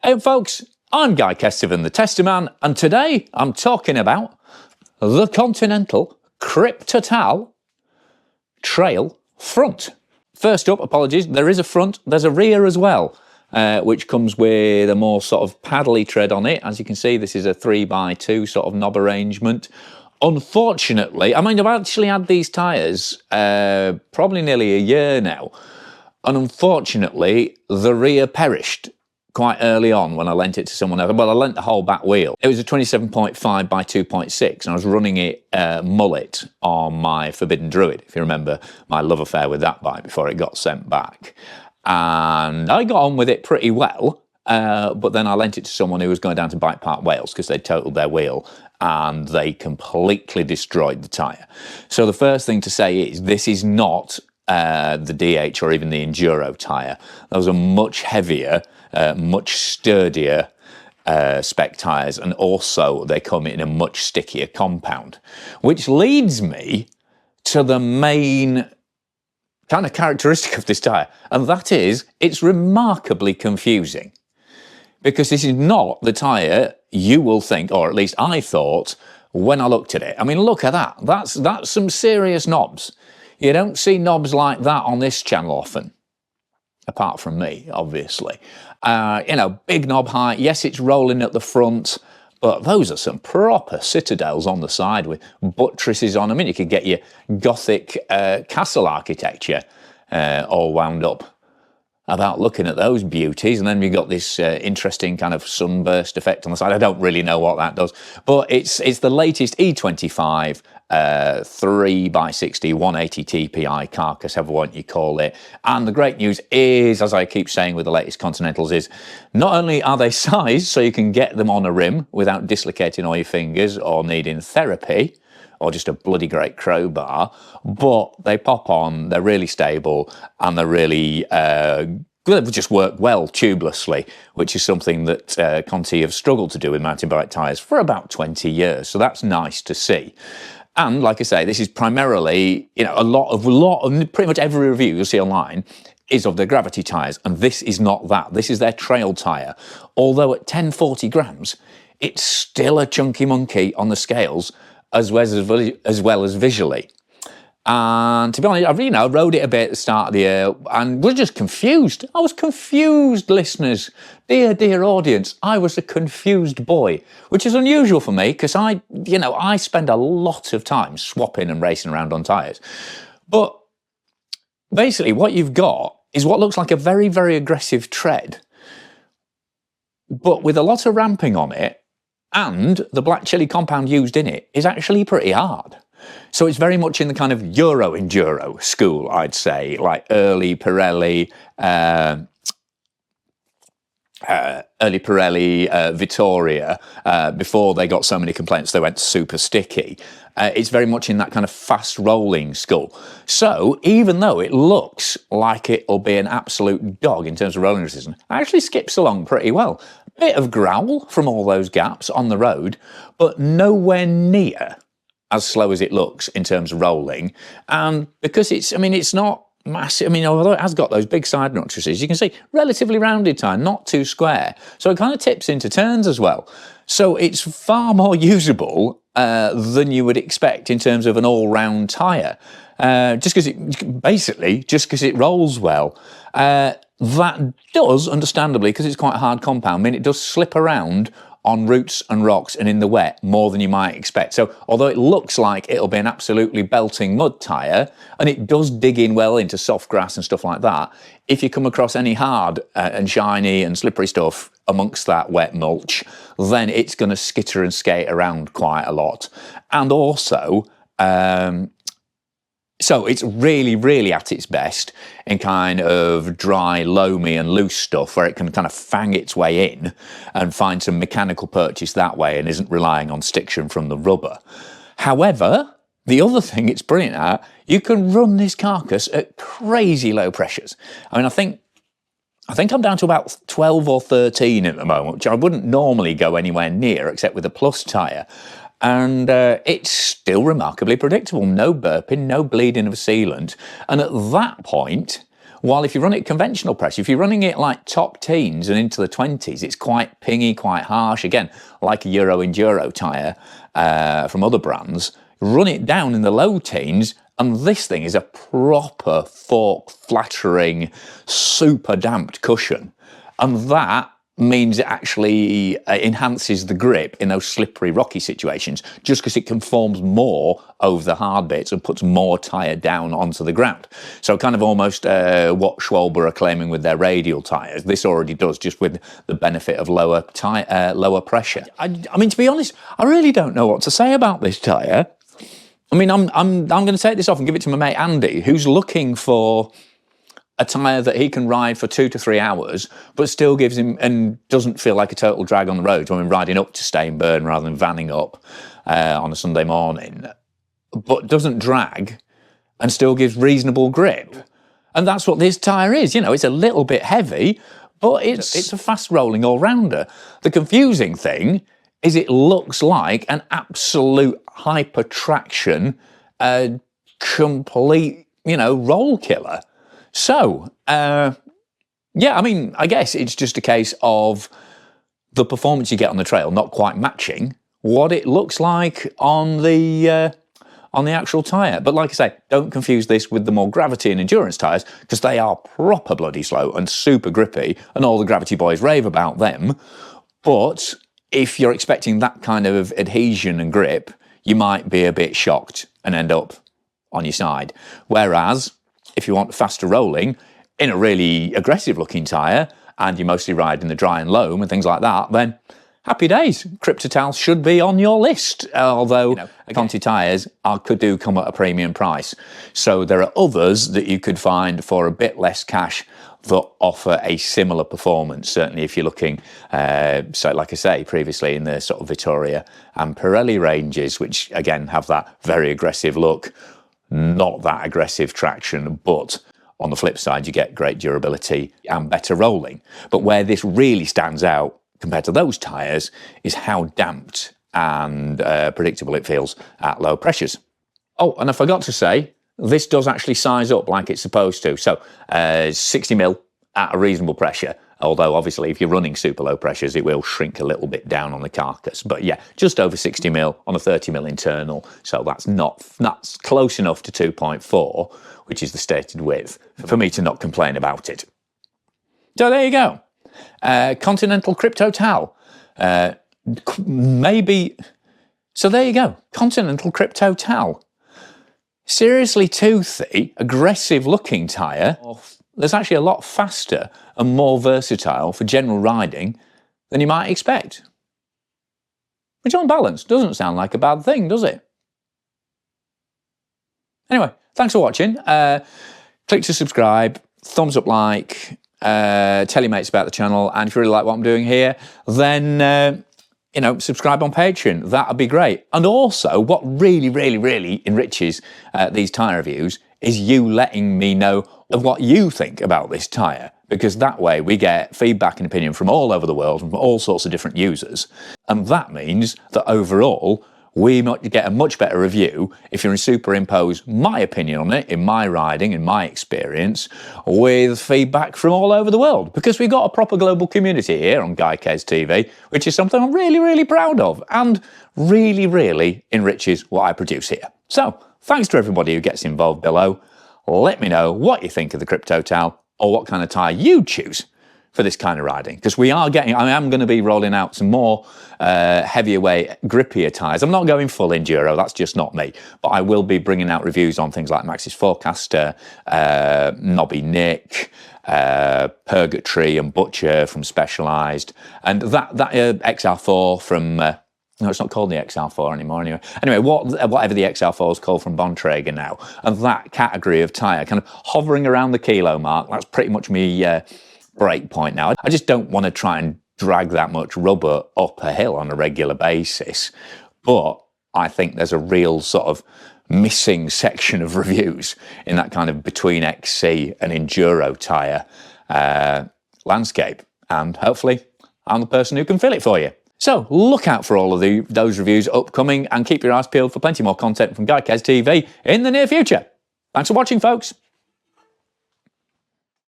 Hey folks, I'm Guy Kestevan, the Tester Man, and today I'm talking about the Continental Kryptotal Trail front. First up, apologies, there is a front, there's a rear as well, which comes with a more sort of paddly tread on it. As you can see, this is a 3x2 sort of knob arrangement. Unfortunately, I mean, I've actually had these tyres probably nearly a year now, and unfortunately, the rear perished quite early on when I lent it to someone else. Well, I lent the whole back wheel. It was a 27.5 by 2.6, and I was running it mullet on my Forbidden Druid, if you remember my love affair with that bike before it got sent back. And I got on with it pretty well, but then I lent it to someone who was going down to Bike Park Wales because they'd totaled their wheel, and they completely destroyed the tyre. So the first thing to say is this is not the DH or even the Enduro tyre. Those are much heavier, much sturdier spec tyres, and also they come in a much stickier compound, which leads me to the main kind of characteristic of this tyre, and that is it's remarkably confusing, because this is not the tyre you will think, or at least I thought when I looked at it. I mean, look at that. That's some serious knobs. You don't see knobs like that on this channel often, apart from me, obviously. You know, big knob height. Yes, it's rolling at the front, but those are some proper citadels on the side with buttresses on them. I mean, you could get your Gothic castle architecture all wound up about looking at those beauties. And then you've got this interesting kind of sunburst effect on the side. I don't really know what that does, but it's the latest E25 3x60 180 TPI carcass, however what you call it. And the great news is, as I keep saying with the latest Continentals, is not only are they sized so you can get them on a rim without dislocating all your fingers or needing therapy or just a bloody great crowbar, but they pop on, they're really stable, and they're really they just work well tubelessly, which is something that Conti have struggled to do with mountain bike tyres for about 20 years. So that's nice to see. And like I say, this is primarily, you know, a lot of pretty much every review you'll see online is of their gravity tyres, and this is not that. This is their trail tyre. Although at 1040 grams, it's still a chunky monkey on the scales, as well as visually. And to be honest, I rode it a bit at the start of the year and was just confused. I was confused, listeners. Dear audience, I was a confused boy, which is unusual for me because I spend a lot of time swapping and racing around on tyres. But basically what you've got is what looks like a very, very aggressive tread, but with a lot of ramping on it, and the black chili compound used in it is actually pretty hard. So it's very much in the kind of Euro Enduro school, I'd say, like early Pirelli, Vittoria, before they got so many complaints they went super sticky. It's very much in that kind of fast rolling school. So even though it looks like it'll be an absolute dog in terms of rolling resistance, it actually skips along pretty well. Bit of growl from all those gaps on the road, but nowhere near as slow as it looks in terms of rolling. And because it's not massive, although it has got those big side buttresses, you can see relatively rounded tyre, not too square. So it kind of tips into turns as well. So it's far more usable than you would expect in terms of an all-round tyre. Just because it rolls well. That does, understandably, because it's quite a hard compound, it does slip around on roots and rocks and in the wet more than you might expect. So although it looks like it'll be an absolutely belting mud tyre, and it does dig in well into soft grass and stuff like that, if you come across any hard and shiny and slippery stuff amongst that wet mulch, then it's going to skitter and skate around quite a lot. And also, so it's really, really at its best in kind of dry, loamy and loose stuff where it can kind of fang its way in and find some mechanical purchase that way and isn't relying on stiction from the rubber. However, the other thing it's brilliant at, you can run this carcass at crazy low pressures. I think I'm down to about 12 or 13 at the moment, which I wouldn't normally go anywhere near except with a plus tyre. And it's still remarkably predictable. No burping, no bleeding of sealant. And at that point, While if you run it conventional pressure, if you're running it like top teens and into the 20s, it's quite pingy, quite harsh. Again, like a Euro Enduro tyre from other brands. Run it down in the low teens, and this thing is a proper fork flattering, super damped cushion. And that means it actually enhances the grip in those slippery, rocky situations, just because it conforms more over the hard bits and puts more tyre down onto the ground. So kind of almost what Schwalbe are claiming with their radial tyres, this already does, just with the benefit of lower pressure. I mean, to be honest, I really don't know what to say about this tyre. I mean, I'm going to take this off and give it to my mate Andy, who's looking for a tyre that he can ride for 2 to 3 hours, but still gives him, and doesn't feel like a total drag on the road when we're riding up to Stainburn rather than vanning up on a Sunday morning, but doesn't drag and still gives reasonable grip. And that's what this tyre is. You know, it's a little bit heavy, but it's a fast rolling all-rounder. The confusing thing is it looks like an absolute hyper traction, complete, you know, roll killer. So, yeah, I mean, I guess it's just a case of the performance you get on the trail not quite matching what it looks like on the actual tyre. But like I say, don't confuse this with the more gravity and endurance tyres, because they are proper bloody slow and super grippy, and all the gravity boys rave about them. But if you're expecting that kind of adhesion and grip, you might be a bit shocked and end up on your side. Whereas, if you want faster rolling in a really aggressive looking tyre, and you mostly ride in the dry and loam and things like that, then happy days. Kryptotal should be on your list, although, you know, Conti tyres do come at a premium price. So there are others that you could find for a bit less cash that offer a similar performance, certainly if you're looking, so like I say, previously in the sort of Vittoria and Pirelli ranges, which again have that very aggressive look, not that aggressive traction, but on the flip side, you get great durability and better rolling. But where this really stands out compared to those tyres is how damped and predictable it feels at low pressures. Oh, and I forgot to say, this does actually size up like it's supposed to. So 60mm at a reasonable pressure, although obviously if you're running super low pressures, it will shrink a little bit down on the carcass. But yeah, just over 60mm on a 30mm internal. So that's close enough to 2.4, which is the stated width, for me to not complain about it. So there you go. Continental Kryptotal. Maybe. So there you go. Continental Kryptotal. Seriously toothy, aggressive looking tyre. That's actually a lot faster and more versatile for general riding than you might expect. Which on balance doesn't sound like a bad thing, does it? Anyway, thanks for watching. Click to subscribe, thumbs up like, tell your mates about the channel, and if you really like what I'm doing here, then you know, subscribe on Patreon. That'd be great. And also, what really, really, really enriches these tyre reviews is you letting me know of what you think about this tyre, because that way we get feedback and opinion from all over the world, from all sorts of different users. And that means that overall, we might get a much better review if you superimpose my opinion on it, in my riding, in my experience, with feedback from all over the world. Because we've got a proper global community here on GuyKez TV, which is something I'm really, really proud of, and really, really enriches what I produce here. So, thanks to everybody who gets involved below. Let me know what you think of the Kryptotal, or what kind of tyre you choose for this kind of riding, because I am going to be rolling out some more heavier weight, grippier tyres. I'm not going full enduro, that's just not me, but I will be bringing out reviews on things like Max's Forecaster, Nobby Nick, Purgatory and Butcher from Specialized, and that XR4 from no, it's not called the XR4 anymore anyway. Anyway, whatever the XR4 is called from Bontrager now, and that category of tyre kind of hovering around the kilo mark, that's pretty much me break point now. I just don't want to try and drag that much rubber up a hill on a regular basis. But I think there's a real sort of missing section of reviews in that kind of between XC and enduro tyre landscape. And hopefully I'm the person who can fill it for you. So look out for all of those reviews upcoming, and keep your eyes peeled for plenty more content from GuyKez TV in the near future. Thanks for watching, folks.